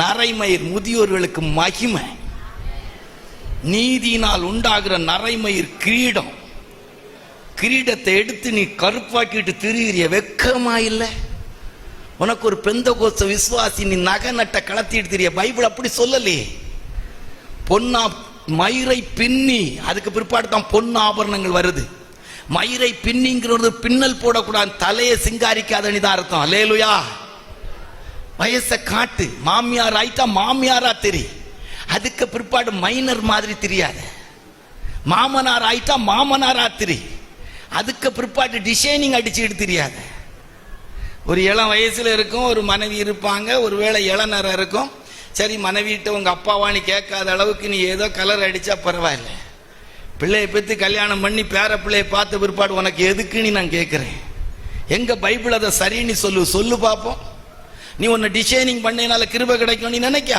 நரைமயிர் முதியோர்களுக்கு மகிமை, நீதியினால் உண்டாகிற நரைமயிர் கிரீடம். கிரீடத்தை எடுத்து நீ கருப்பாக்கிட்டு திரிகிறிய, வெக்கமா இல்லை? உனக்கு ஒரு பெந்தகோஸ்த விசுவாசி, நீ நகை நட்ட கலத்திட்டு திரிய. பைபிள் அப்படி சொல்லலையே. பொன்னா மயிரை பின்னி, அதுக்கு பிற்பாடு தான் பொன் ஆபரணங்கள் வருது. மயிரை பின்னிங்கிறது பின்னல் போடக்கூடாது, தலையை சிங்காரிக்காதனி தான் அர்த்தம். அல்லேலூயா. வயசை காட்டு, மாமியார் ஆயிட்டா மாமியாரா தெரி. அதுக்கு பிற்பாடு மைனர் மாதிரி தெரியாத. மாமனார் ஆயிட்டா மாமனாரா தெரி. அதுக்கு பிற்பாடு டிசைனிங் அடிச்சுட்டு தெரியாத. ஒரு இளம் வயசுல இருக்கும், ஒரு மனைவி இருப்பாங்க, ஒருவேளை இளநரம் இருக்கும். சரி, மனைவிட்ட உங்க அப்பாவான்னு கேட்காத அளவுக்கு நீ ஏதோ கலர் அடிச்சா பரவாயில்ல. பிள்ளையை பற்றி கல்யாணம் பண்ணி பேர பிள்ளையை பார்த்த பிற்பாடு உனக்கு எதுக்குன்னு நான் கேட்கிறேன். எங்க பைபிள் அதை சரின்னு சொல்லு பார்ப்போம். நீ உன்னை டிசைனிங் பண்ணனால கிருபை கிடைக்கும் நீ நினைக்க?